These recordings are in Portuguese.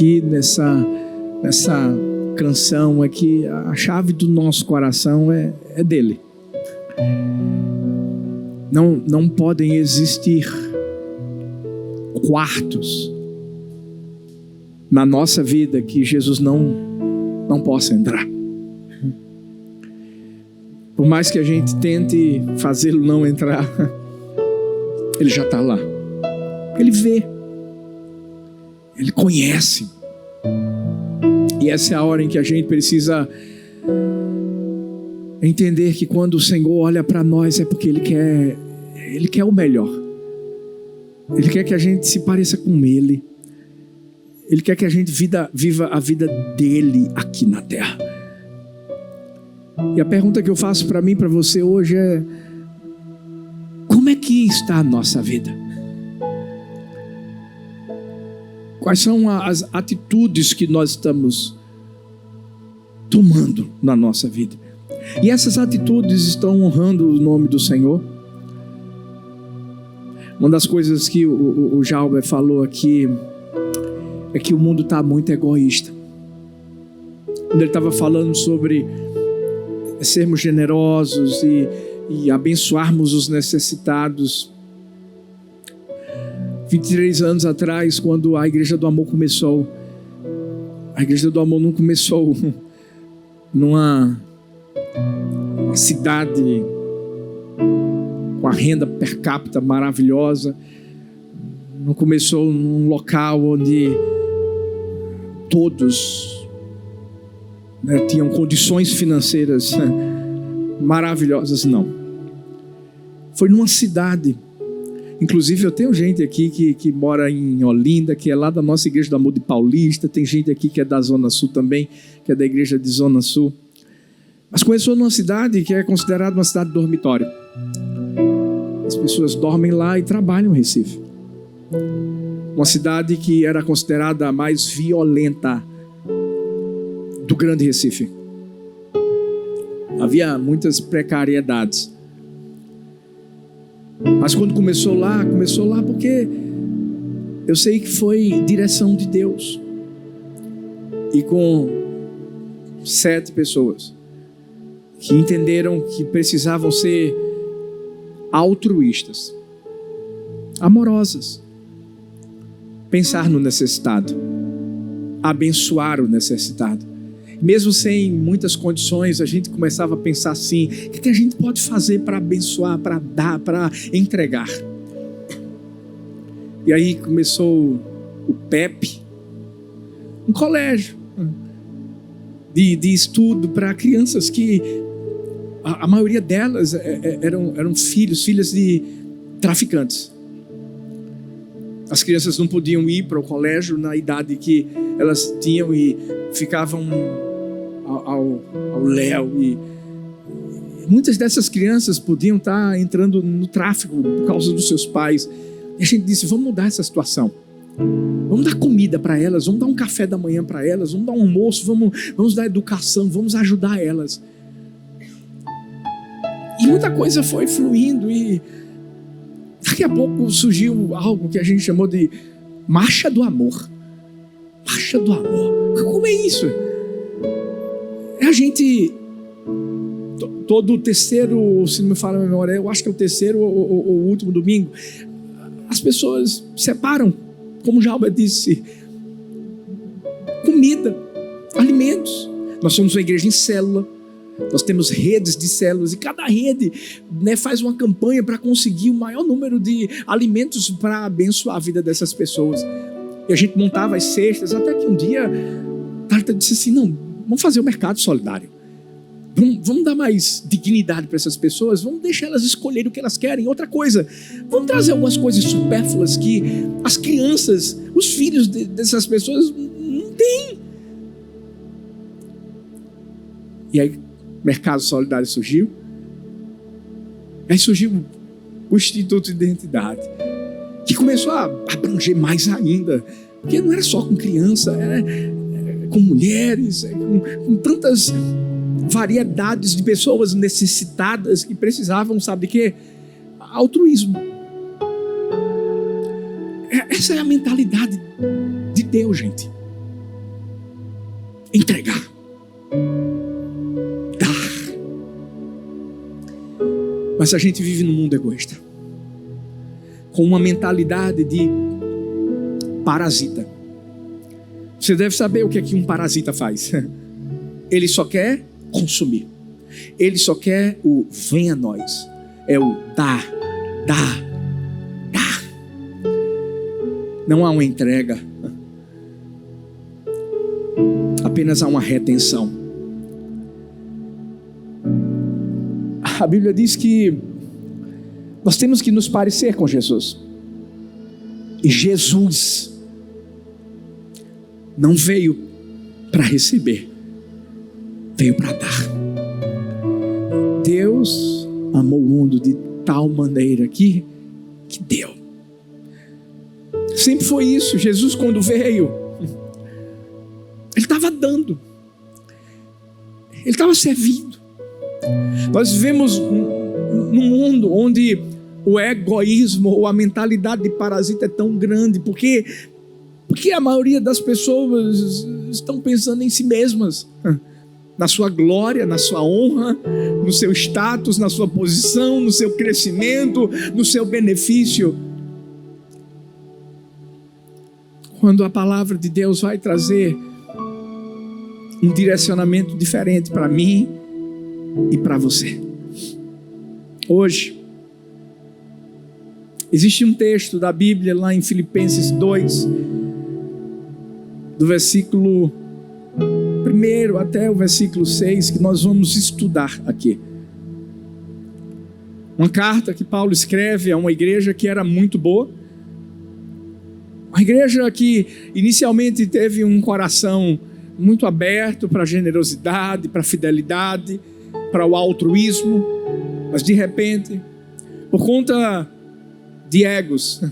aqui nessa canção é que a chave do nosso coração é dele. Não podem existir quartos na nossa vida que Jesus não possa entrar. Por mais que a gente tente fazê-lo não entrar, ele já está lá. Ele vê, ele conhece. E essa é a hora em que a gente precisa entender que quando o Senhor olha para nós é porque Ele quer o melhor. Ele quer que a gente se pareça com Ele. Ele quer que a gente viva a vida dele aqui na terra. E a pergunta que eu faço para mim, para você hoje é: como é que está a nossa vida? Quais são as atitudes que nós estamos tomando na nossa vida? E essas atitudes estão honrando o nome do Senhor? Uma das coisas que o Jalber falou aqui é que o mundo está muito egoísta. Quando ele estava falando sobre sermos generosos e abençoarmos os necessitados, 23 anos atrás, quando a Igreja do Amor começou, a Igreja do Amor não começou numa cidade com a renda per capita maravilhosa, não começou num local onde todos tinham condições financeiras maravilhosas, não. Foi numa cidade. Inclusive eu tenho gente aqui que mora em Olinda, que é lá da nossa Igreja do Amor de Paulista. Tem gente aqui que é da Zona Sul também, que é da Igreja de Zona Sul. Mas começou numa cidade que é considerada uma cidade dormitório. As pessoas dormem lá e trabalham em Recife. Uma cidade que era considerada a mais violenta do Grande Recife. Havia muitas precariedades. Mas quando começou lá porque eu sei que foi direção de Deus. E com 7 pessoas que entenderam que precisavam ser altruístas, amorosas, pensar no necessitado, abençoar o necessitado. Mesmo sem muitas condições, a gente começava a pensar assim: o que a gente pode fazer para abençoar, para dar, para entregar? E aí começou o PEP, um colégio de estudo para crianças que a maioria delas eram filhas de traficantes. As crianças não podiam ir para o colégio na idade que elas tinham e ficavam ao léu. E muitas dessas crianças podiam estar entrando no tráfico por causa dos seus pais. E a gente disse: vamos mudar essa situação. Vamos dar comida para elas, vamos dar um café da manhã para elas, vamos dar um almoço, vamos dar educação, vamos ajudar elas. E muita coisa foi fluindo e daqui a pouco surgiu algo que a gente chamou de Marcha do Amor. Marcha do Amor. Como é isso? É a gente, todo o terceiro, se não me falha a memória, eu acho que é o terceiro ou o último domingo, as pessoas separam, como o Jalber disse, comida, alimentos. Nós somos uma igreja em célula. Nós temos redes de células e cada rede faz uma campanha para conseguir o maior número de alimentos para abençoar a vida dessas pessoas. E a gente montava as cestas, até que um dia Tarta disse assim: não, vamos fazer o mercado solidário. Vamos dar mais dignidade para essas pessoas, vamos deixar elas escolherem o que elas querem. Outra coisa, vamos trazer algumas coisas supérfluas que as crianças, os filhos dessas pessoas não têm. E aí Mercado Solidário surgiu. Aí surgiu o Instituto de Identidade, que começou a abranger mais ainda, porque não era só com criança, era com mulheres, com tantas variedades de pessoas necessitadas que precisavam, sabe de quê? Altruísmo. Essa é a mentalidade de Deus, gente. entregar, dar. Mas a gente vive num mundo egoísta, com uma mentalidade de parasita. Você deve saber o que é que um parasita faz. Ele só quer consumir. Ele só quer o vem a nós. É o dar. Não há uma entrega. Apenas há uma retenção. A Bíblia diz que nós temos que nos parecer com Jesus. E Jesus não veio para receber, veio para dar. Deus amou o mundo de tal maneira que deu. Sempre foi isso. Jesus, quando veio, Ele estava dando, Ele estava servindo. Nós vivemos num mundo onde o egoísmo ou a mentalidade de parasita é tão grande, porque a maioria das pessoas estão pensando em si mesmas, na sua glória, na sua honra, no seu status, na sua posição, no seu crescimento, no seu benefício. Quando a palavra de Deus vai trazer um direcionamento diferente para mim e para você. Hoje, existe um texto da Bíblia lá em Filipenses 2, do versículo 1 até o versículo 6, que nós vamos estudar aqui. Uma carta que Paulo escreve a uma igreja que era muito boa, uma igreja que inicialmente teve um coração muito aberto para a generosidade, para a fidelidade, para o altruísmo, mas de repente, por conta de egos,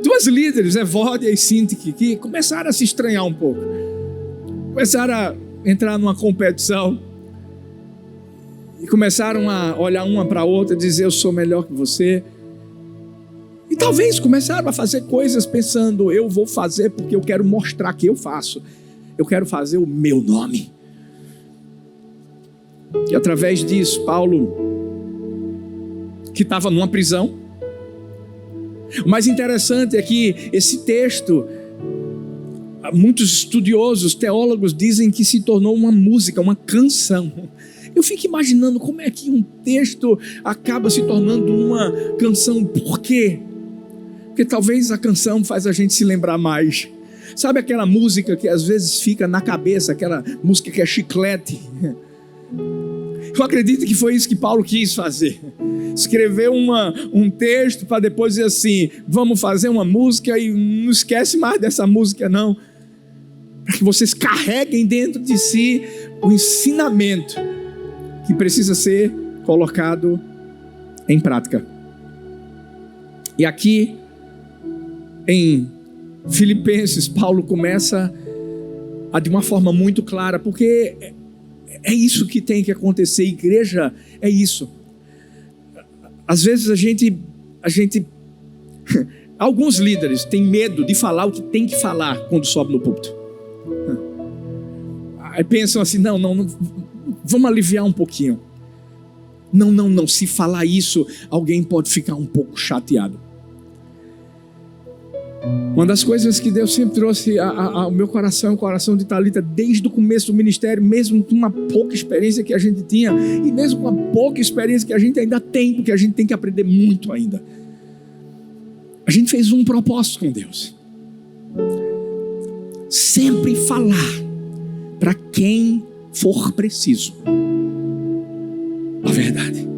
duas líderes, Evódia e Sintique, que começaram a se estranhar um pouco, começaram a entrar numa competição e começaram a olhar uma para a outra e dizer: eu sou melhor que você. E talvez começaram a fazer coisas pensando: eu vou fazer porque eu quero mostrar que eu faço, eu quero fazer o meu nome. E através disso, Paulo, que estava numa prisão, o mais interessante é que esse texto, muitos estudiosos, teólogos dizem que se tornou uma música, uma canção. Eu fico imaginando como é que um texto acaba se tornando uma canção. Por quê? Porque talvez a canção faz a gente se lembrar mais. Sabe aquela música que às vezes fica na cabeça, aquela música que é chiclete? Eu acredito que foi isso que Paulo quis fazer. Escreveu um texto para depois dizer assim: vamos fazer uma música e não esquece mais dessa música não. Para que vocês carreguem dentro de si o ensinamento que precisa ser colocado em prática. E aqui em Filipenses, Paulo começa de uma forma muito clara, porque é isso que tem que acontecer. Igreja é isso. Às vezes a gente alguns líderes têm medo de falar o que tem que falar quando sobe no púlpito. Aí pensam assim: não, vamos aliviar um pouquinho. Não, se falar isso, alguém pode ficar um pouco chateado. Uma das coisas que Deus sempre trouxe ao meu coração, o coração de Thalita, desde o começo do ministério, mesmo com uma pouca experiência que a gente tinha, e mesmo com a pouca experiência que a gente ainda tem, porque a gente tem que aprender muito ainda. A gente fez um propósito com Deus: sempre falar para quem for preciso a verdade,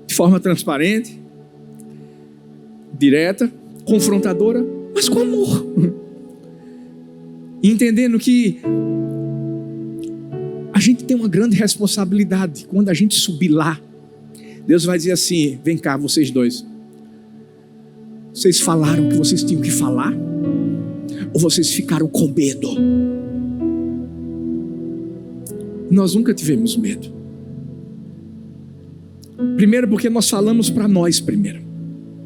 de forma transparente, direta, confrontadora, mas com amor, entendendo que a gente tem uma grande responsabilidade. Quando a gente subir lá, Deus vai dizer assim: vem cá, vocês dois, vocês falaram o que vocês tinham que falar, ou vocês ficaram com medo? Nós nunca tivemos medo. Primeiro porque nós falamos para nós primeiro.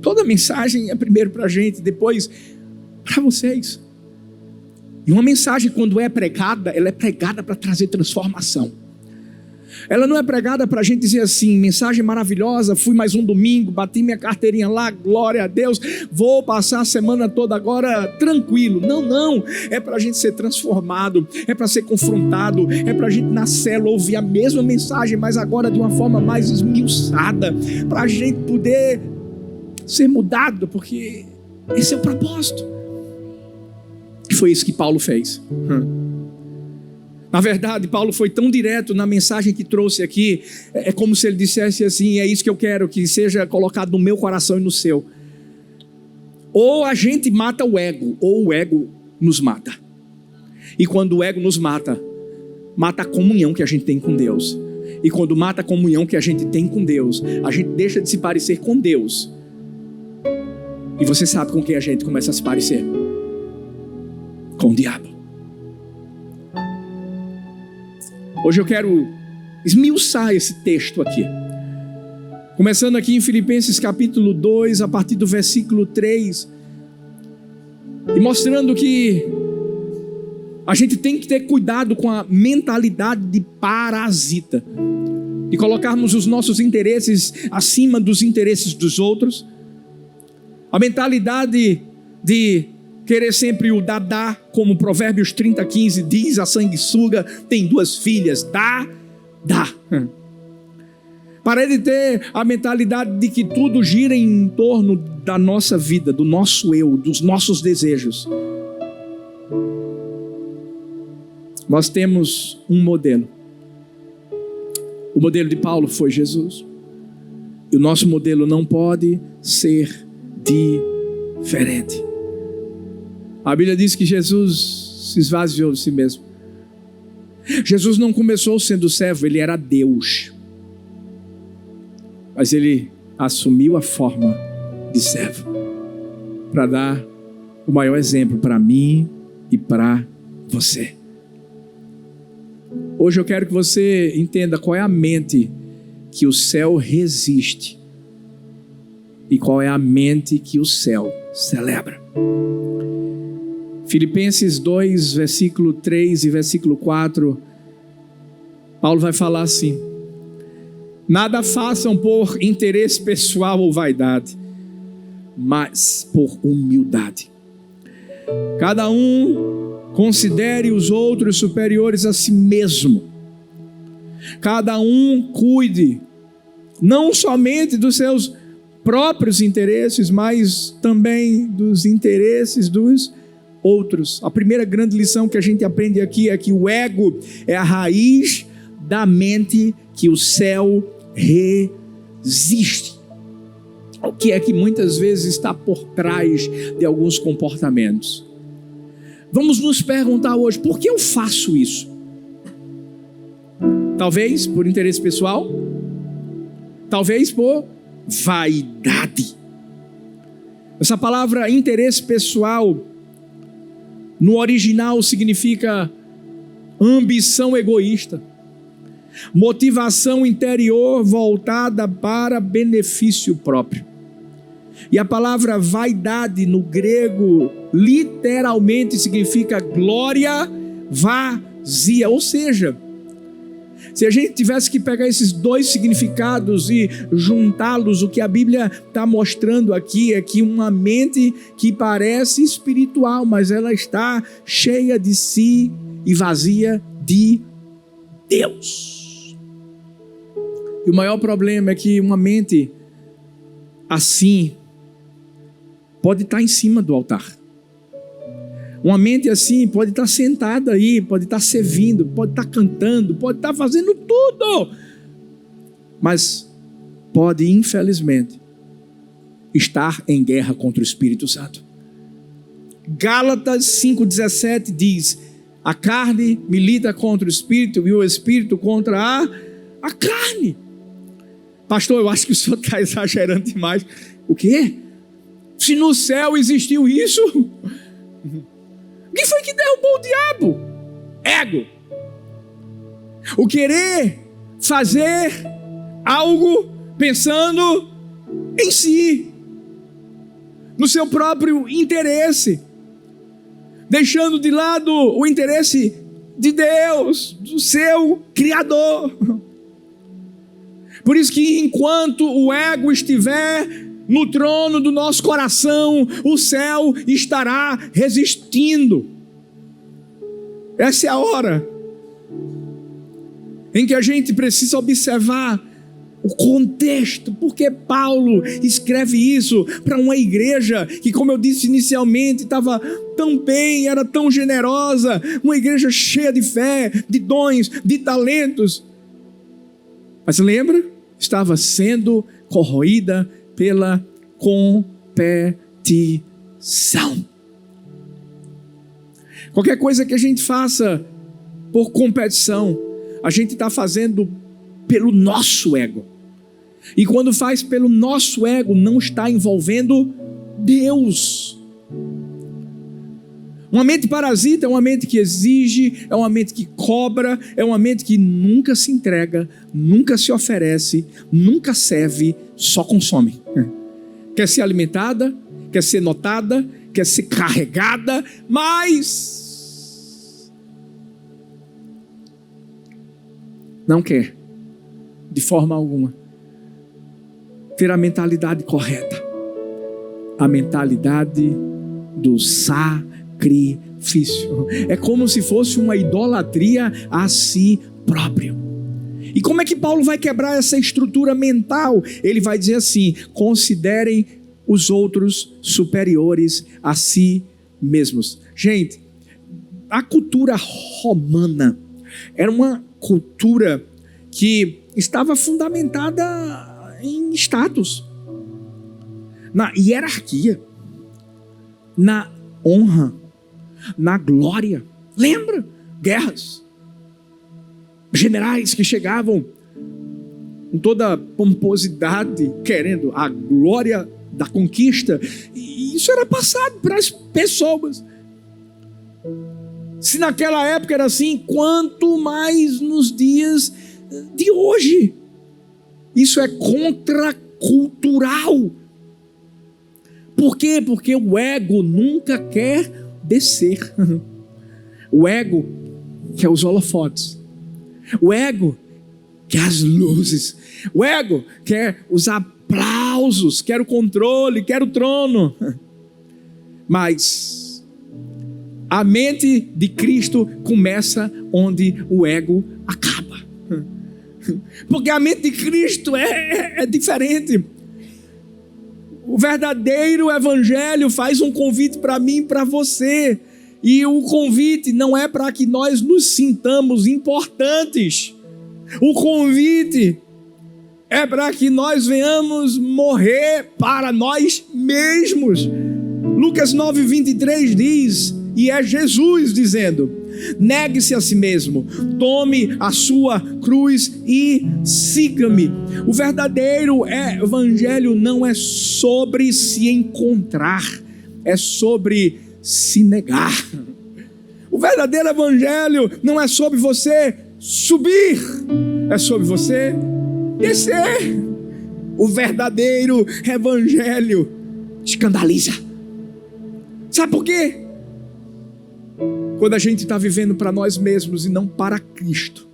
Toda mensagem é primeiro para a gente, depois para vocês. E uma mensagem, quando é pregada, ela é pregada para trazer transformação. Ela não é pregada para a gente dizer assim, mensagem maravilhosa, fui mais um domingo, bati minha carteirinha lá, glória a Deus, vou passar a semana toda agora tranquilo. Não, é para a gente ser transformado, é para ser confrontado, é para a gente na célula ouvir a mesma mensagem, mas agora de uma forma mais esmiuçada, para a gente poder ser mudado, porque esse é o propósito. E foi isso que Paulo fez. Na verdade, Paulo foi tão direto na mensagem que trouxe aqui, é como se ele dissesse assim, é isso que eu quero que seja colocado no meu coração e no seu. Ou a gente mata o ego, ou o ego nos mata. E quando o ego nos mata, mata a comunhão que a gente tem com Deus. E quando mata a comunhão que a gente tem com Deus, a gente deixa de se parecer com Deus. E você sabe com quem a gente começa a se parecer? Com o diabo. Hoje eu quero esmiuçar esse texto aqui. Começando aqui em Filipenses capítulo 2, a partir do versículo 3. E mostrando que a gente tem que ter cuidado com a mentalidade de parasita. De colocarmos os nossos interesses acima dos interesses dos outros. A mentalidade de querer sempre o dá, como Provérbios 30:15 diz, a sanguessuga tem 2 filhas, dá. Para de ter a mentalidade de que tudo gira em torno da nossa vida, do nosso eu, dos nossos desejos. Nós temos um modelo. O modelo de Paulo foi Jesus. E o nosso modelo não pode ser diferente. A Bíblia diz que Jesus se esvaziou de si mesmo. Jesus não começou sendo servo, ele era Deus. Mas ele assumiu a forma de servo para dar o maior exemplo para mim e para você. Hoje eu quero que você entenda qual é a mente que o céu resiste e qual é a mente que o céu celebra. Filipenses 2, versículo 3 e versículo 4, Paulo vai falar assim: nada façam por interesse pessoal ou vaidade, mas por humildade. Cada um considere os outros superiores a si mesmo. Cada um cuide não somente dos seus próprios interesses, mas também dos interesses dos outros. A primeira grande lição que a gente aprende aqui é que o ego é a raiz da mente que o céu resiste. O que é que muitas vezes está por trás de alguns comportamentos? Vamos nos perguntar hoje, por que eu faço isso? Talvez por interesse pessoal, talvez por vaidade. Essa palavra interesse pessoal no original significa ambição egoísta, motivação interior voltada para benefício próprio. E a palavra vaidade no grego literalmente significa glória vazia. Ou seja, se a gente tivesse que pegar esses 2 significados e juntá-los, o que a Bíblia está mostrando aqui é que uma mente que parece espiritual, mas ela está cheia de si e vazia de Deus. E o maior problema é que uma mente assim pode estar em cima do altar. Uma mente assim pode estar sentada aí, pode estar servindo, pode estar cantando, pode estar fazendo tudo, mas pode, infelizmente, estar em guerra contra o Espírito Santo. Gálatas 5,17 diz: a carne milita contra o Espírito e o Espírito contra a carne. Pastor, eu acho que o senhor está exagerando demais. O quê? Se no céu existiu isso, quem foi que derrubou o diabo? Ego. O querer fazer algo pensando em si, no seu próprio interesse. deixando de lado o interesse de Deus, do seu Criador. Por isso que enquanto o ego estiver no trono do nosso coração, o céu estará resistindo. Essa é a hora em que a gente precisa observar o contexto, porque Paulo escreve isso para uma igreja que, como eu disse inicialmente, estava tão bem, era tão generosa, uma igreja cheia de fé, de dons, de talentos. Mas lembra? Estava sendo corroída pela competição. Qualquer coisa que a gente faça por competição, a gente está fazendo pelo nosso ego. E quando faz pelo nosso ego, não está envolvendo Deus. Uma mente parasita é uma mente que exige, é uma mente que cobra, é uma mente que nunca se entrega, nunca se oferece, nunca serve, só consome. Quer ser alimentada, quer ser notada, quer ser carregada, mas não quer, de forma alguma, ter a mentalidade correta, a mentalidade do sacrifício. É como se fosse uma idolatria a si próprio. E como é que Paulo vai quebrar essa estrutura mental? Ele vai dizer assim: considerem os outros superiores a si mesmos. Gente, a cultura romana era uma cultura que estava fundamentada em status, na hierarquia, na honra, na glória. Lembra? Guerras, generais que chegavam com toda pomposidade, querendo a glória da conquista, e isso era passado para as pessoas. Se naquela época era assim, quanto mais nos dias de hoje. Isso é contracultural. Por quê? Porque o ego nunca quer descer. O ego quer os holofotes. O ego quer as luzes. O ego quer os aplausos, quer o controle, quer o trono. Mas a mente de Cristo começa onde o ego acaba. Porque a mente de Cristo é diferente. O verdadeiro evangelho faz um convite para mim e para você. E o convite não é para que nós nos sintamos importantes. O convite é para que nós venhamos morrer para nós mesmos. Lucas 9:23 diz, e é Jesus dizendo: negue-se a si mesmo, tome a sua cruz e siga-me. O verdadeiro evangelho não é sobre se encontrar, é sobre se negar. O verdadeiro evangelho não é sobre você subir, é sobre você descer. O verdadeiro evangelho escandaliza. Sabe por quê? Quando a gente está vivendo para nós mesmos e não para Cristo,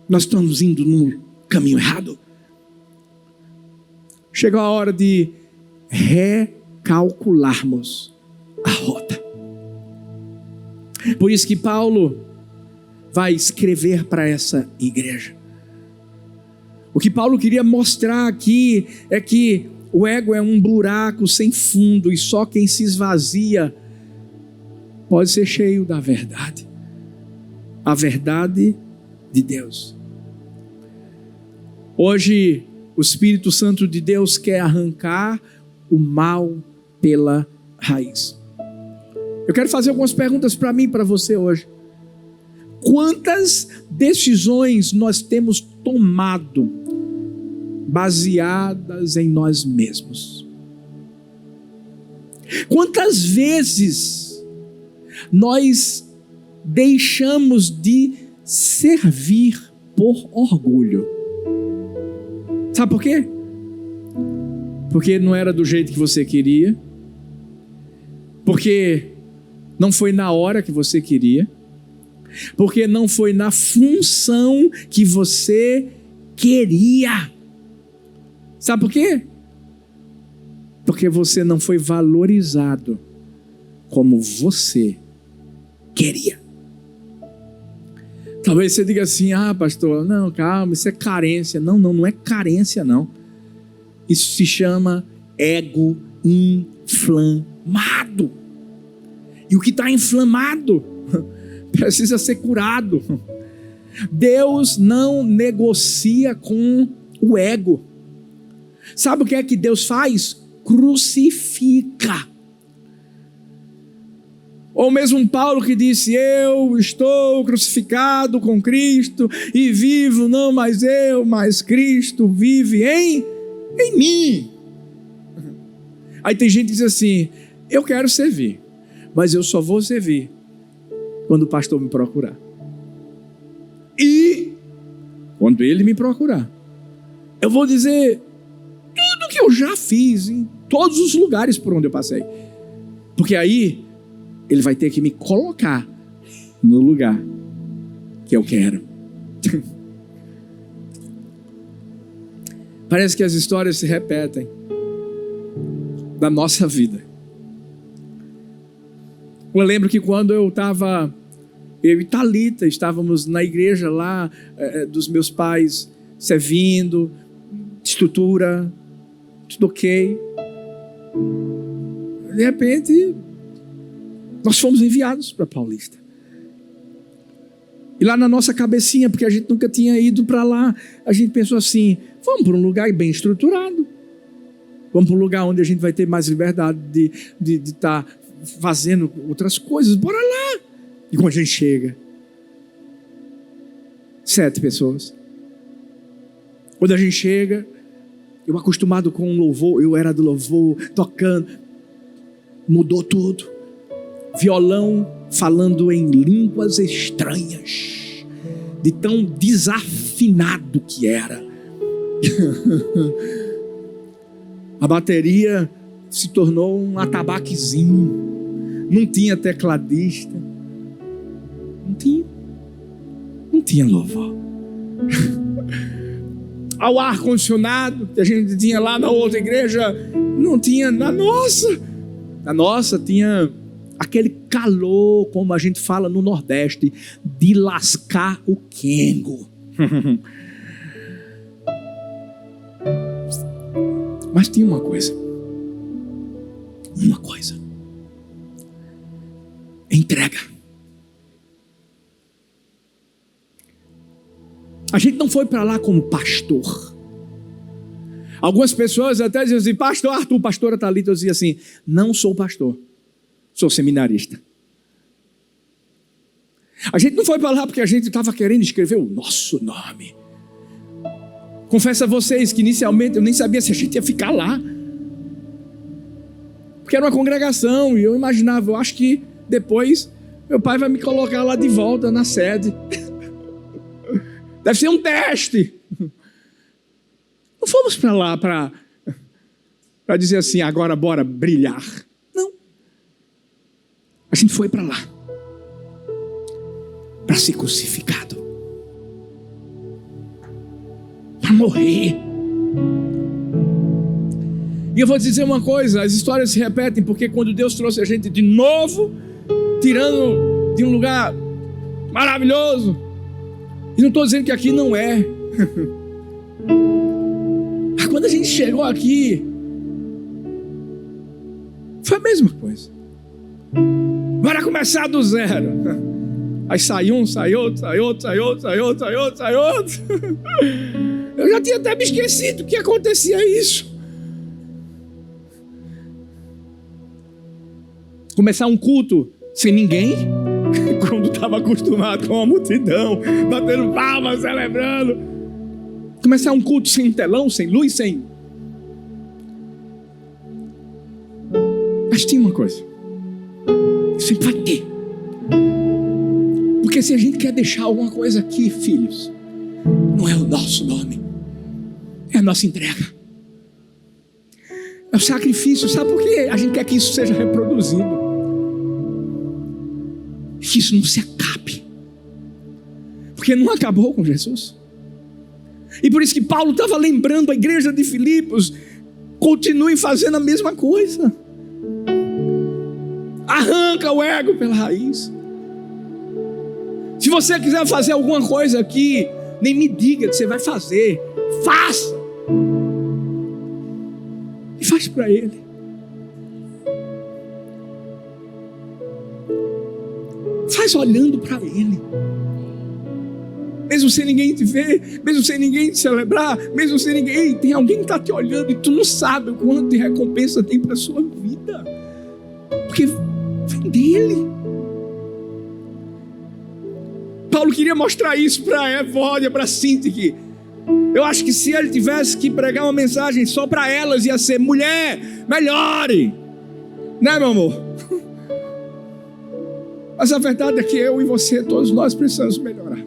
nós estamos indo num caminho errado. Chegou a hora de recalcularmos a rota. Por isso que Paulo vai escrever para essa igreja. O que Paulo queria mostrar aqui é que o ego é um buraco sem fundo e só quem se esvazia pode ser cheio da verdade. A verdade de Deus. Hoje, o Espírito Santo de Deus quer arrancar o mal pela raiz. Eu quero fazer algumas perguntas para mim e para você hoje. Quantas decisões nós temos tomado baseadas em nós mesmos? Quantas vezes nós deixamos de servir por orgulho? Sabe por quê? Porque não era do jeito que você queria, porque não foi na hora que você queria, porque não foi na função que você queria. Sabe por quê? Porque você não foi valorizado como você queria. Talvez você diga assim: ah, pastor, não, calma, isso é carência. Não é carência, não. Isso se chama ego inflamado. E o que está inflamado precisa ser curado. Deus não negocia com o ego. Sabe o que é que Deus faz? Crucifica. Ou mesmo Paulo que disse: eu estou crucificado com Cristo e vivo, não mais eu, mas Cristo vive em mim. Aí tem gente que diz assim: eu quero servir, mas eu só vou servir quando o pastor me procurar. E quando ele me procurar, eu vou dizer tudo que eu já fiz em todos os lugares por onde eu passei. Porque aí ele vai ter que me colocar no lugar que eu quero. Parece que as histórias se repetem da nossa vida. Eu lembro que quando eu e Thalita estávamos na igreja lá dos meus pais, servindo, estrutura, tudo ok. De repente, nós fomos enviados para Paulista. E lá na nossa cabecinha, porque a gente nunca tinha ido para lá, a gente pensou assim: vamos para um lugar bem estruturado. Vamos para um lugar onde a gente vai ter mais liberdade de estar fazendo outras coisas. Bora lá. E quando a gente chega, 7 pessoas. Quando a gente chega, eu acostumado com o louvor, eu era do louvor, tocando, mudou tudo. Violão falando em línguas estranhas, de tão desafinado que era. A bateria se tornou um atabaquezinho. Não tinha tecladista. Não tinha louvor. Ao ar-condicionado que a gente tinha lá na outra igreja, não tinha. Na nossa tinha aquele calor, como a gente fala no Nordeste, de lascar o quengo. Mas tinha uma coisa. Entrega. A gente não foi para lá como pastor. Algumas pessoas até diziam assim: pastor Arthur, pastora Thalita. Eu dizia assim: não sou pastor, sou seminarista. A gente não foi para lá porque a gente estava querendo escrever o nosso nome. Confesso a vocês que inicialmente eu nem sabia se a gente ia ficar lá, porque era uma congregação e eu imaginava, eu acho que depois meu pai vai me colocar lá de volta na sede. Deve ser um teste. Não fomos para lá para dizer assim: agora bora brilhar. Não. A gente foi para lá para ser crucificado, para morrer. E eu vou dizer uma coisa: as histórias se repetem, porque quando Deus trouxe a gente de novo, tirando de um lugar maravilhoso, e não estou dizendo que aqui não é, mas quando a gente chegou aqui, foi a mesma coisa. Bora começar do zero. Aí sai um, sai outro. Eu já tinha até me esquecido que acontecia isso. Começar um culto sem ninguém, quando estava acostumado com a multidão, batendo palmas, celebrando. Começar um culto sem telão, sem luz, sem... Mas tinha uma coisa: sempre vai ter. Porque se a gente quer deixar alguma coisa aqui, filhos, não é o nosso nome, é a nossa entrega, é o sacrifício. Sabe por quê? A gente quer que isso seja reproduzido. Que isso não se acabe. Porque não acabou com Jesus. E por isso que Paulo estava lembrando a igreja de Filipos: continue fazendo a mesma coisa. Arranca o ego pela raiz. Se você quiser fazer alguma coisa aqui, nem me diga que você vai fazer. Faça. E faz para Ele. Faz olhando para Ele. Mesmo sem ninguém te ver, mesmo sem ninguém te celebrar, mesmo sem ninguém... Ei, tem alguém que está te olhando e tu não sabe o quanto de recompensa tem para a sua vida. Porque vem dele. Paulo queria mostrar isso para Evódia, para Sintique. Eu acho que se ele tivesse que pregar uma mensagem só para elas, ia ser: mulher, melhore. Né, meu amor? Mas a verdade é que eu e você, todos nós precisamos melhorar.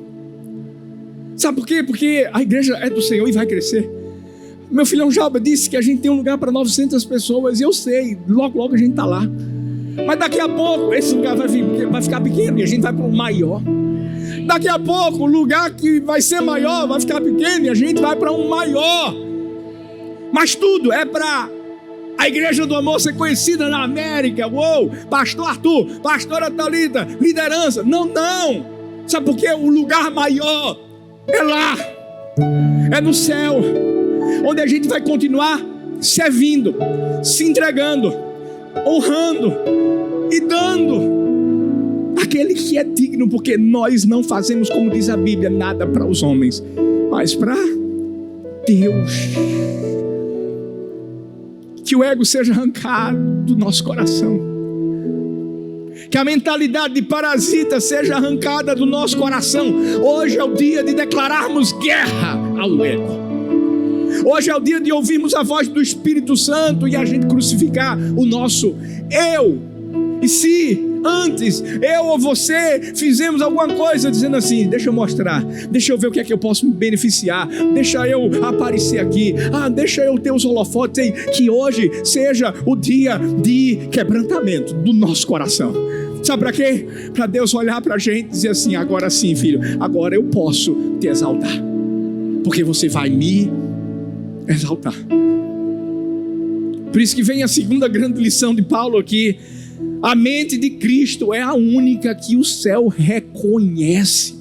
Sabe por quê? Porque a igreja é do Senhor e vai crescer. Meu filhão Jalba disse que a gente tem um lugar para 900 pessoas. E eu sei, logo logo a gente está lá. Mas daqui a pouco esse lugar vai ficar pequeno e a gente vai para um maior. Daqui a pouco o lugar que vai ser maior vai ficar pequeno e a gente vai para um maior. Mas tudo é para a igreja do amor ser conhecida na América. Uou, pastor Arthur, pastora Thalita, liderança. Não. Sabe por quê? O lugar maior é lá. É no céu. Onde a gente vai continuar servindo, se entregando, honrando e dando aquele que é digno, porque nós não fazemos, como diz a Bíblia, nada para os homens, mas para Deus. Que o ego seja arrancado do nosso coração, que a mentalidade de parasita seja arrancada do nosso coração. Hoje é o dia de declararmos guerra ao ego. Hoje é o dia de ouvirmos a voz do Espírito Santo e a gente crucificar o nosso eu. E se antes eu ou você fizemos alguma coisa dizendo assim: deixa eu mostrar, deixa eu ver o que é que eu posso me beneficiar, deixa eu aparecer aqui, deixa eu ter os holofotes, que hoje seja o dia de quebrantamento do nosso coração. Sabe para quê? Para Deus olhar para a gente e dizer assim: agora sim, filho, agora eu posso te exaltar, porque você vai me exaltar. Por isso que vem a segunda grande lição de Paulo aqui. A mente de Cristo é a única que o céu reconhece.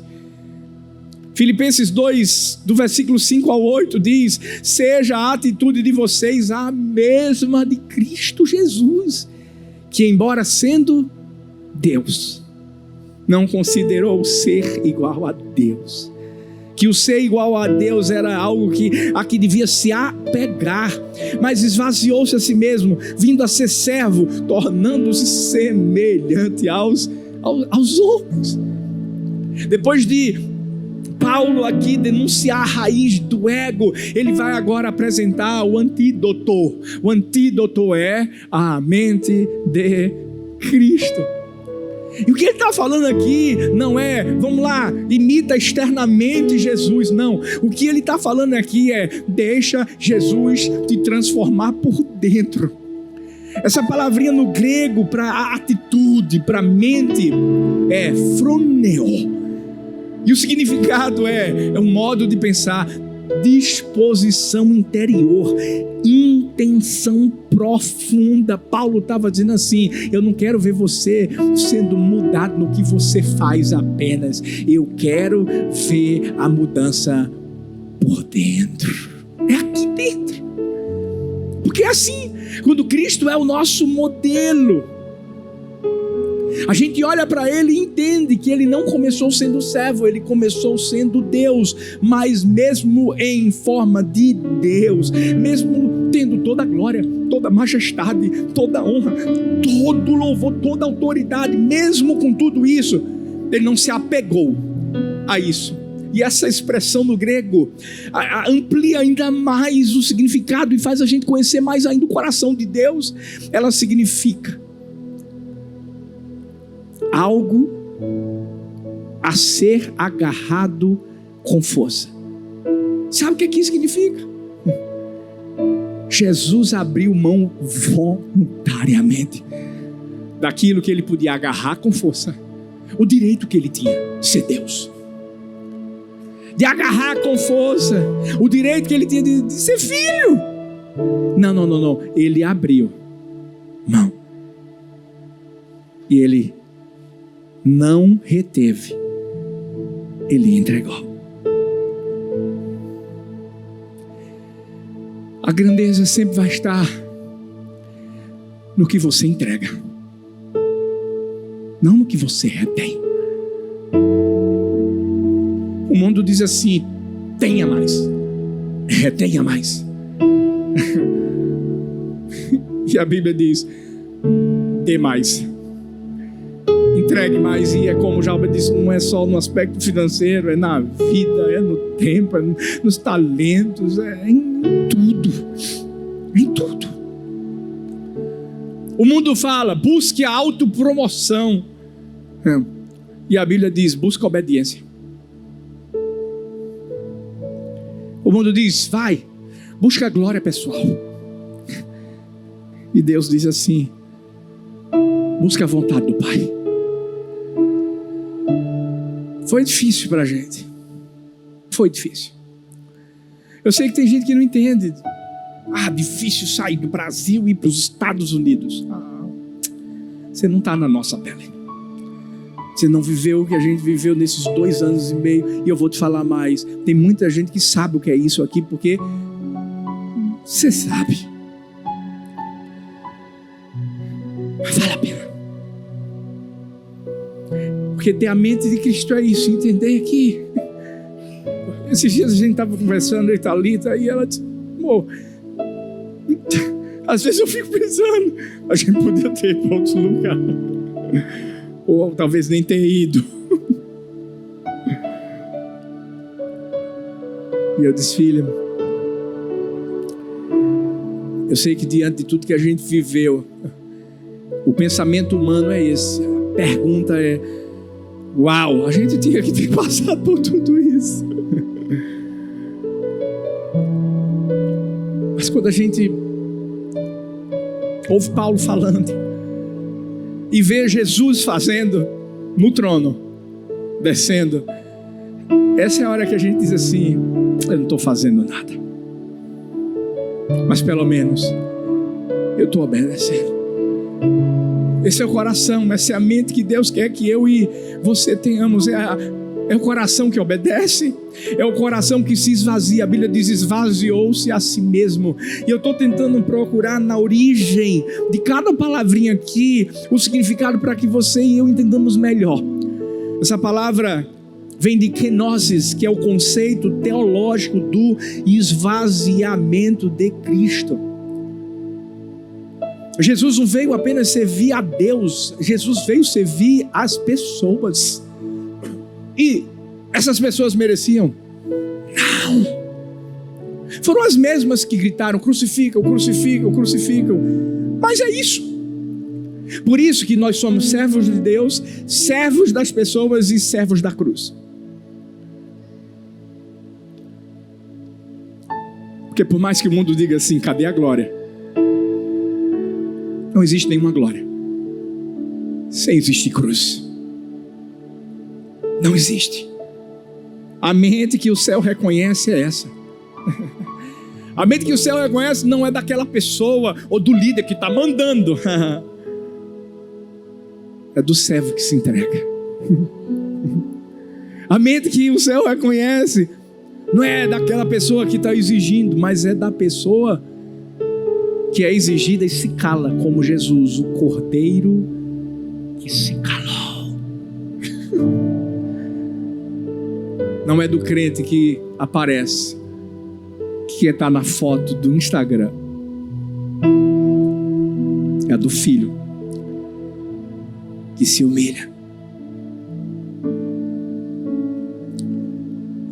Filipenses 2, do versículo 5 ao 8 diz: seja a atitude de vocês a mesma de Cristo Jesus, que embora sendo Deus, não considerou ser igual a Deus. Que o ser igual a Deus era algo a que devia se apegar, mas esvaziou-se a si mesmo, vindo a ser servo, tornando-se semelhante aos homens. Depois de Paulo aqui denunciar a raiz do ego, ele vai agora apresentar o antídoto. O antídoto é a mente de Cristo. E o que ele está falando aqui não é: vamos lá, imita externamente Jesus. Não, o que ele está falando aqui é: deixa Jesus te transformar por dentro. Essa palavrinha no grego para atitude, para mente, é phroneo. E o significado é um modo de pensar, disposição interior, intenção profunda. Paulo estava dizendo assim: eu não quero ver você sendo mudado no que você faz apenas, eu quero ver a mudança por dentro. É aqui dentro. Porque é assim, quando Cristo é o nosso modelo, a gente olha para ele e entende que ele não começou sendo servo, ele começou sendo Deus. Mas mesmo em forma de Deus, mesmo tendo toda a glória, toda a majestade, toda a honra, todo o louvor, toda a autoridade, mesmo com tudo isso, ele não se apegou a isso. E essa expressão no grego amplia ainda mais o significado e faz a gente conhecer mais ainda o coração de Deus. Ela significa algo a ser agarrado com força. Sabe o que isso significa? Jesus abriu mão voluntariamente daquilo que ele podia agarrar com força o direito que ele tinha de ser Deus, de agarrar com força o direito que ele tinha de ser filho. Não. Ele abriu mão. E ele não reteve. Ele entregou. A grandeza sempre vai estar no que você entrega, não no que você retém. O mundo diz assim: tenha mais, retenha mais. E a Bíblia diz: dê mais, entregue mais. E é como o Jalba disse, não é só no aspecto financeiro, é na vida, é no tempo, é nos talentos, é em tudo. Em tudo. O mundo fala: busque a autopromoção. E a Bíblia diz: busca a obediência. O mundo diz: vai, busca a glória pessoal. E Deus diz assim: busca a vontade do Pai. Foi difícil para a gente. Foi difícil. Eu sei que tem gente que não entende. Difícil sair do Brasil e ir para os Estados Unidos. Você não está na nossa pele. Você não viveu o que a gente viveu nesses 2 anos e meio. E eu vou te falar mais. Tem muita gente que sabe o que é isso aqui, porque você sabe. Mas vale a pena. Porque ter a mente de Cristo é isso. Entender que esses dias a gente estava conversando, Thalita, e ela disse: amor, às vezes eu fico pensando, a gente podia ter ido para outro lugar, ou talvez nem ter ido. E eu disse: filha, eu sei que diante de tudo que a gente viveu, o pensamento humano é esse. A pergunta é: uau, a gente tinha que ter passado por tudo isso. Mas quando a gente ouve Paulo falando e vê Jesus fazendo no trono, descendo, essa é a hora que a gente diz assim: eu não estou fazendo nada, mas pelo menos eu estou obedecendo. Esse é o coração, essa é a mente que Deus quer que eu e você tenhamos. É o coração que obedece, é o coração que se esvazia. A Bíblia diz: esvaziou-se a si mesmo. E eu estou tentando procurar na origem de cada palavrinha aqui o significado para que você e eu entendamos melhor. Essa palavra vem de kenosis, que é o conceito teológico do esvaziamento de Cristo. Jesus não veio apenas servir a Deus, Jesus veio servir as pessoas. E essas pessoas mereciam? Não. Foram as mesmas que gritaram: crucificam, crucificam, crucificam. Mas é isso. Por isso que nós somos servos de Deus, servos das pessoas e servos da cruz. Porque por mais que o mundo diga assim: cadê a glória? Não existe nenhuma glória sem existir cruz. Não existe. A mente que o céu reconhece é essa. A mente que o céu reconhece não é daquela pessoa ou do líder que está mandando. É do servo que se entrega. A mente que o céu reconhece não é daquela pessoa que está exigindo, mas é da pessoa que é exigida e se cala, como Jesus, o cordeiro que se calou. Não é do crente que aparece, que está na foto do Instagram. É do filho que se humilha.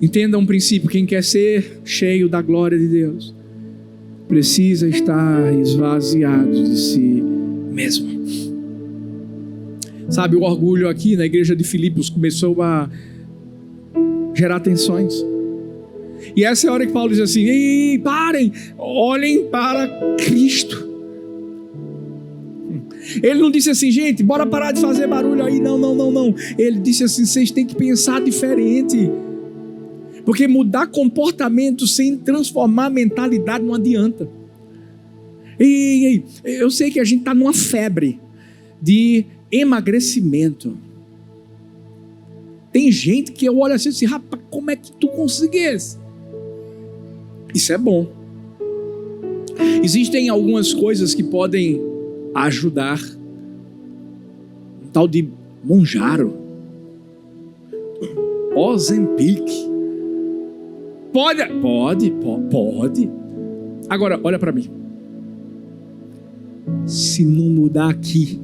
Entenda um princípio: quem quer ser cheio da glória de Deus precisa estar esvaziado de si mesmo. Sabe, o orgulho aqui na igreja de Filipos começou a gerar tensões. E essa é a hora que Paulo diz assim: ei, parem, olhem para Cristo. Ele não disse assim, gente, bora parar de fazer barulho aí. Não. Ele disse assim, vocês têm que pensar diferente. Porque mudar comportamento sem transformar a mentalidade não adianta. E eu sei que a gente está numa febre de emagrecimento. Tem gente que eu olho assim, rapaz, como é que tu conseguisse? Isso é bom. Existem algumas coisas que podem ajudar. Um tal de Monjaro, Ozempic. Pode. Agora, olha para mim. Se não mudar aqui,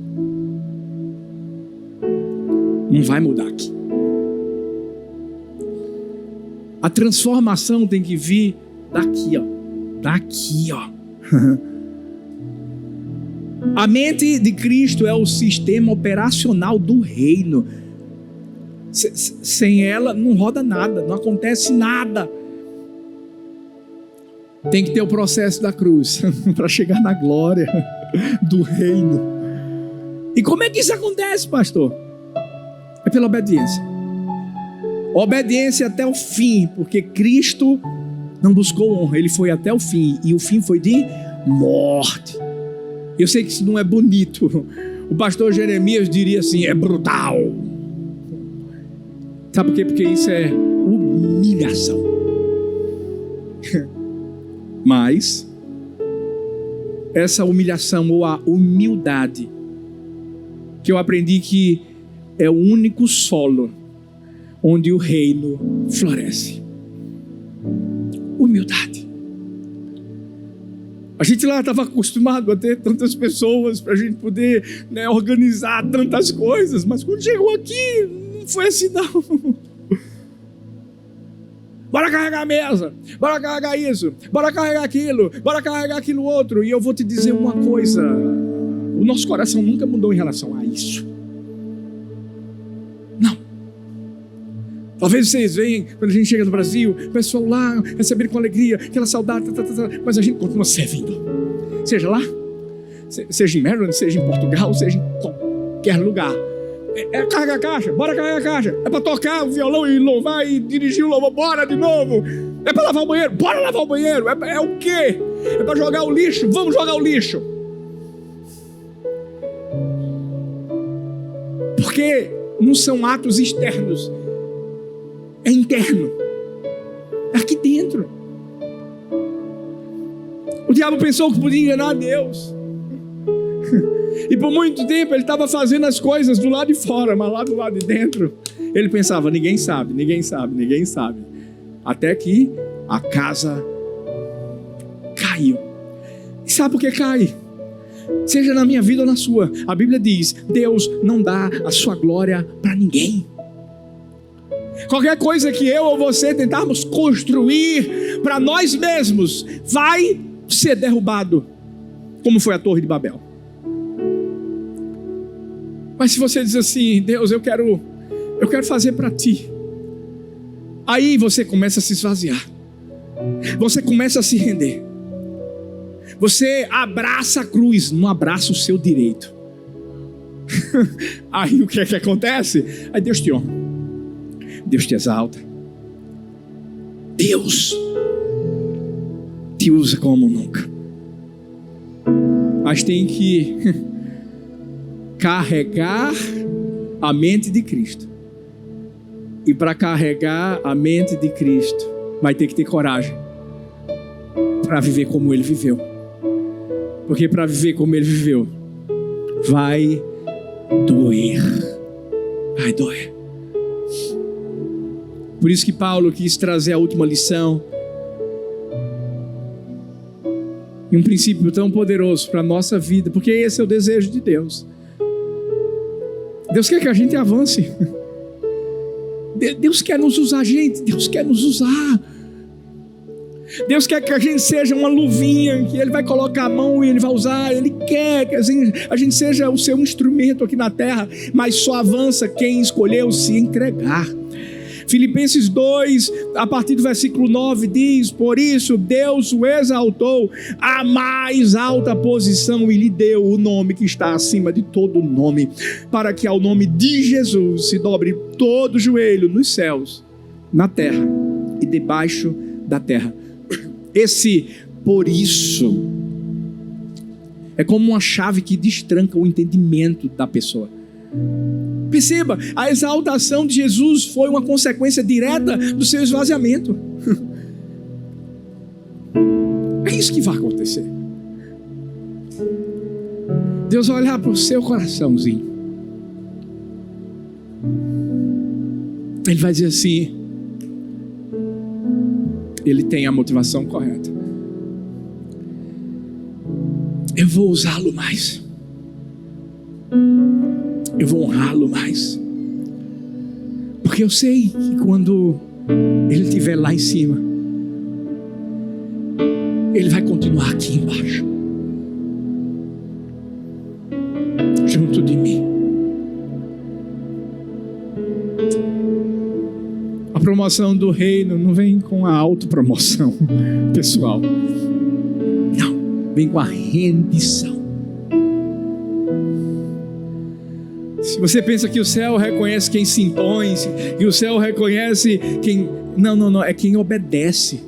não vai mudar aqui. A transformação tem que vir daqui, ó. Daqui, ó. A mente de Cristo é o sistema operacional do reino. Sem ela não roda nada, não acontece nada. Tem que ter o processo da cruz para chegar na glória do reino. E como é que isso acontece, pastor? É pela obediência. Obediência até o fim, porque Cristo não buscou honra, ele foi até o fim, e o fim foi de morte. Eu sei que isso não é bonito. O pastor Jeremias diria assim, é brutal. Sabe por quê? Porque isso é humilhação. Mas essa humilhação ou a humildade, que eu aprendi que é o único solo onde o reino floresce. Humildade. A gente lá estava acostumado a ter tantas pessoas para a gente poder, organizar tantas coisas, mas quando chegou aqui, não foi assim não. Bora carregar a mesa, bora carregar isso, bora carregar aquilo outro. E eu vou te dizer uma coisa, o nosso coração nunca mudou em relação a isso. Não. Talvez vocês veem, quando a gente chega no Brasil, o pessoal lá receber com alegria, aquela saudade, mas a gente continua servindo. Seja lá, seja em Maryland, seja em Portugal, seja em qualquer lugar. É carregar a caixa, bora carregar a caixa. É para tocar o violão e louvar e dirigir o louvor, bora de novo. É para lavar o banheiro, bora lavar o banheiro. É o quê? É para jogar o lixo, vamos jogar o lixo. Porque não são atos externos, é interno, é aqui dentro. O diabo pensou que podia enganar Deus. E por muito tempo ele estava fazendo as coisas do lado de fora, mas lá do lado de dentro ele pensava, ninguém sabe. Até que a casa caiu. E sabe por que cai? Seja na minha vida ou na sua, a Bíblia diz, Deus não dá a sua glória para ninguém. Qualquer coisa que eu ou você tentarmos construir para nós mesmos vai ser derrubado, como foi a Torre de Babel. Mas se você diz assim, Deus, eu quero fazer para ti, aí você começa a se esvaziar, você começa a se render, você abraça a cruz, não abraça o seu direito. Aí o que é que acontece? Aí Deus te honra, Deus te exalta, Deus te usa como nunca. Mas tem que carregar a mente de Cristo. E para carregar a mente de Cristo, vai ter que ter coragem para viver como Ele viveu. Porque para viver como Ele viveu, vai doer. Vai doer. Por isso que Paulo quis trazer a última lição. E um princípio tão poderoso para a nossa vida. Porque esse é o desejo de Deus. Deus quer que a gente avance. Deus quer nos usar, gente. Deus quer nos usar. Deus quer que a gente seja uma luvinha que Ele vai colocar a mão e Ele vai usar. Ele quer que a gente seja o seu instrumento aqui na terra. Mas só avança quem escolheu se entregar. Filipenses 2, a partir do versículo 9, diz: por isso Deus o exaltou à mais alta posição e lhe deu o nome que está acima de todo nome, para que ao nome de Jesus se dobre todo o joelho nos céus, na terra e debaixo da terra. Esse por isso é como uma chave que destranca o entendimento da pessoa. Perceba, a exaltação de Jesus foi uma consequência direta do seu esvaziamento. É isso que vai acontecer. Deus vai olhar para o seu coraçãozinho. Ele vai dizer assim: ele tem a motivação correta. Eu vou usá-lo mais. Eu vou honrá-lo mais. Porque eu sei que quando ele estiver lá em cima, ele vai continuar aqui embaixo, junto de mim. A promoção do reino não vem com a autopromoção pessoal. Não, vem com a rendição. Se você pensa que o céu reconhece quem se impõe, que o céu reconhece quem... Não, é quem obedece.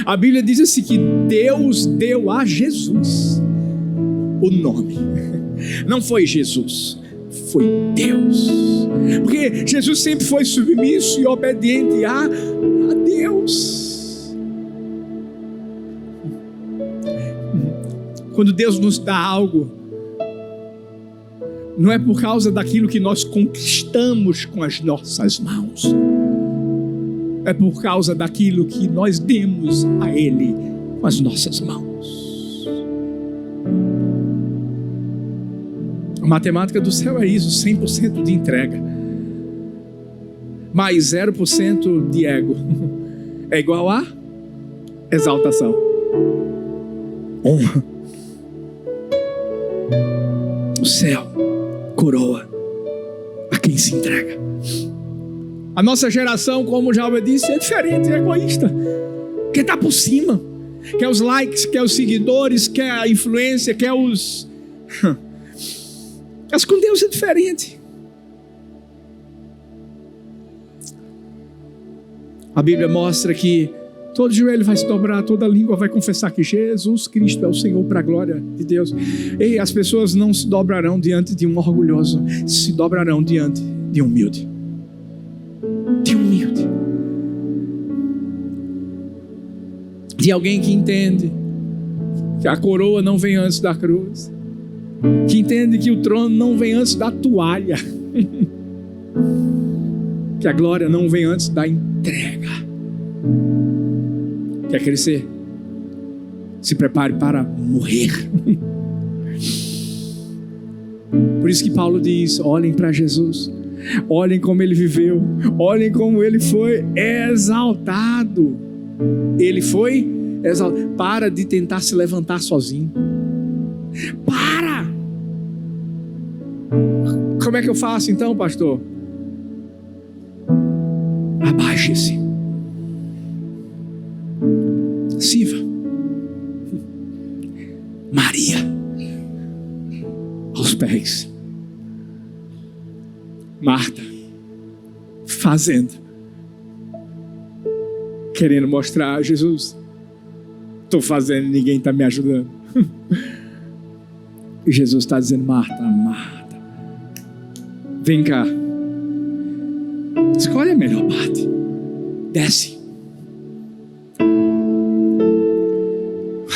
A Bíblia diz assim que Deus deu a Jesus o nome. Não foi Jesus, foi Deus. Porque Jesus sempre foi submisso e obediente a Deus. Quando Deus nos dá algo, não é por causa daquilo que nós conquistamos com as nossas mãos. É por causa daquilo que nós demos a Ele com as nossas mãos. A matemática do céu é isso: 100% de entrega, mais 0% de ego, é igual a exaltação, honra. O céu coroa a quem se entrega. A nossa geração, como já eu disse, é diferente, é egoísta. Quer estar por cima, quer os likes, quer os seguidores, quer a influência, quer os... Mas com Deus é diferente. A Bíblia mostra que todo joelho vai se dobrar, toda língua vai confessar que Jesus Cristo é o Senhor, para a glória de Deus. E as pessoas não se dobrarão diante de um orgulhoso, se dobrarão diante de um humilde. De um humilde. De alguém que entende que a coroa não vem antes da cruz, que entende que o trono não vem antes da toalha, que a glória não vem antes da entrega. Quer crescer? Se prepare para morrer. Por isso que Paulo diz: olhem para Jesus, olhem como ele viveu, olhem como ele foi exaltado. Ele foi exaltado. Para de tentar se levantar sozinho. Para! Como é que eu faço então, pastor? Abaixe-se. Sirva. Maria aos pés. Marta fazendo, querendo mostrar a Jesus: estou fazendo e ninguém está me ajudando. E Jesus está dizendo: Marta, Marta, vem cá, escolhe a melhor parte, desce.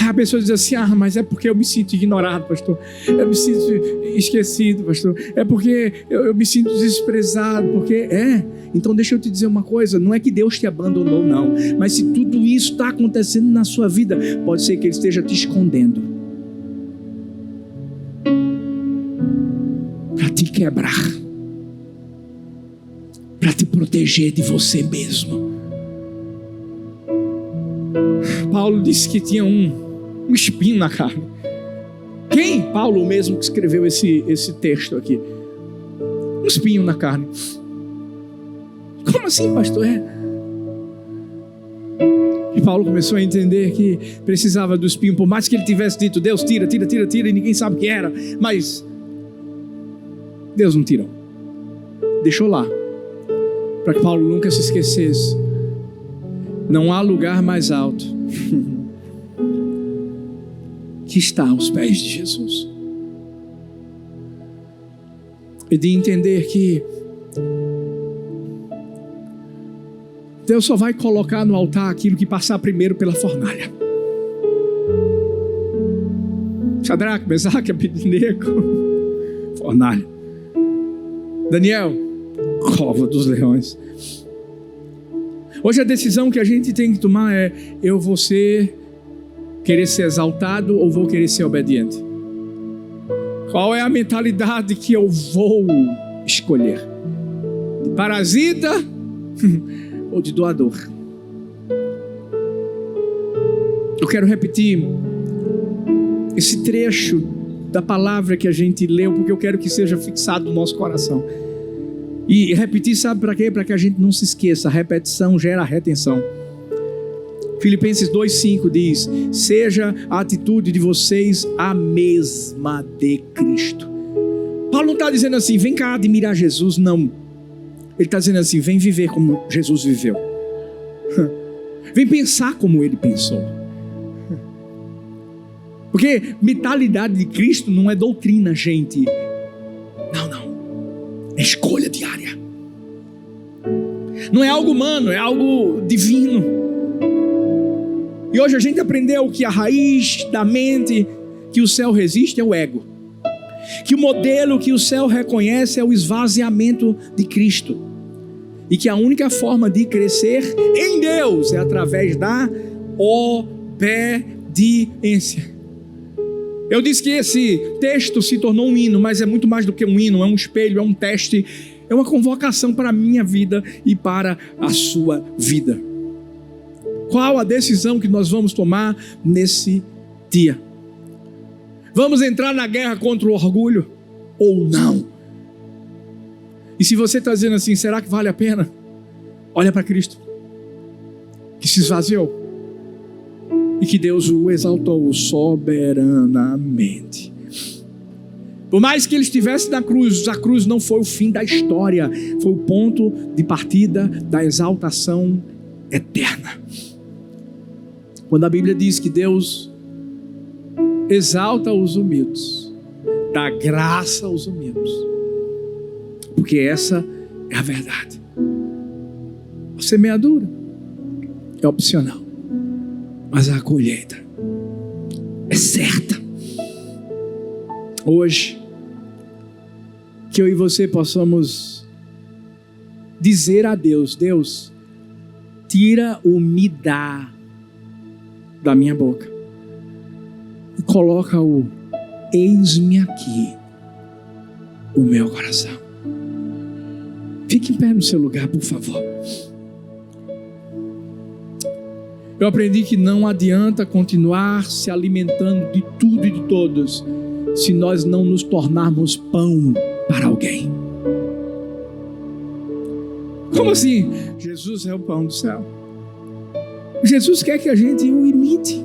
A pessoa diz assim: mas é porque eu me sinto ignorado, pastor. Eu me sinto esquecido, pastor. É porque eu me sinto desprezado. Porque então deixa eu te dizer uma coisa: não é que Deus te abandonou, não. Mas se tudo isso está acontecendo na sua vida, pode ser que Ele esteja te escondendo para te quebrar, para te proteger de você mesmo. Paulo disse que tinha um espinho na carne. Quem? Paulo mesmo que escreveu esse texto aqui. Um espinho na carne. Como assim, pastor? E Paulo começou a entender que precisava do espinho, por mais que ele tivesse dito, Deus tira, e ninguém sabe o que era, mas Deus não tirou, deixou lá, para que Paulo nunca se esquecesse. Não há lugar mais alto que está aos pés de Jesus. E de entender que Deus só vai colocar no altar aquilo que passar primeiro pela fornalha. Shadraque, Mesaque, Abednego, fornalha. Daniel, cova dos leões. Hoje a decisão que a gente tem que tomar é: eu vou querer ser exaltado ou vou querer ser obediente? Qual é a mentalidade que eu vou escolher? De parasita ou de doador? Eu quero repetir esse trecho da palavra que a gente leu, porque eu quero que seja fixado no nosso coração. E repetir, sabe para quê? Para que a gente não se esqueça. A repetição gera a retenção. Filipenses 2,5 diz: seja a atitude de vocês a mesma de Cristo. Paulo não está dizendo assim, vem cá admirar Jesus, não. Ele está dizendo assim, vem viver como Jesus viveu. Vem pensar como ele pensou. Porque mentalidade de Cristo não é doutrina, gente. Não. É escolha diária. Não é algo humano, é algo divino. E hoje a gente aprendeu que a raiz da mente que o céu resiste é o ego. Que o modelo que o céu reconhece é o esvaziamento de Cristo. E que a única forma de crescer em Deus é através da obediência. Eu disse que esse texto se tornou um hino, mas é muito mais do que um hino, é um espelho, é um teste, é uma convocação para a minha vida e para a sua vida. Qual a decisão que nós vamos tomar nesse dia? Vamos entrar na guerra contra o orgulho ou não? E se você está dizendo assim, será que vale a pena? Olha para Cristo, que se esvaziou e que Deus o exaltou soberanamente. Por mais que ele estivesse na cruz, a cruz não foi o fim da história, foi o ponto de partida da exaltação eterna. Quando a Bíblia diz que Deus exalta os humildes, dá graça aos humildes, porque essa é a verdade. A semeadura é opcional, mas a colheita é certa. Hoje, que eu e você possamos dizer a Deus: Deus, tira o me dá da minha boca e coloca o eis-me aqui, o meu coração. Fique em pé no seu lugar, por favor. Eu aprendi que não adianta continuar se alimentando de tudo e de todos se nós não nos tornarmos pão para alguém. Como assim? Jesus é o pão do céu. Jesus quer que a gente o imite.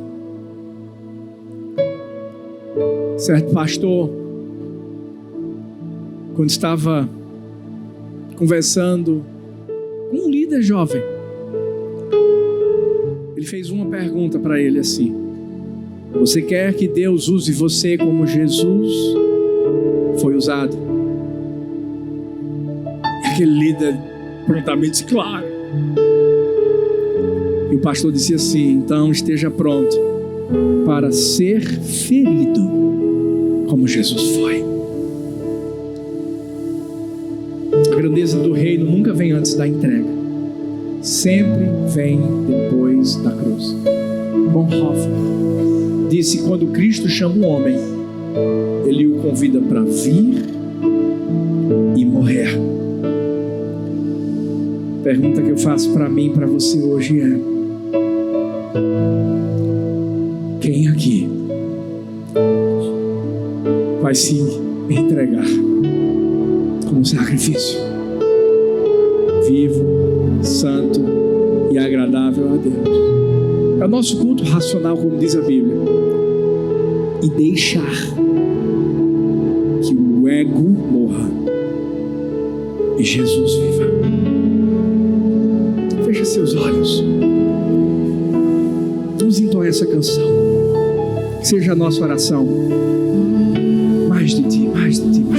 Certo pastor, quando estava conversando com um líder jovem, ele fez uma pergunta para ele assim: você quer que Deus use você como Jesus foi usado? E aquele líder prontamente disse: claro. E o pastor disse assim: então esteja pronto para ser ferido como Jesus foi. A grandeza do reino nunca vem antes da entrega, sempre vem depois da cruz. Bonhoeffer disse: quando Cristo chama um homem, ele o convida para vir e morrer. A pergunta que eu faço para mim e para você hoje é: quem aqui vai se entregar como sacrifício vivo santo e agradável a Deus. É o nosso culto racional, como diz a Bíblia. E deixar que o ego morra e Jesus viva. Feche seus olhos. Vamos entoar essa canção. Que seja a nossa oração. Mais de ti, mais de ti, mais de ti.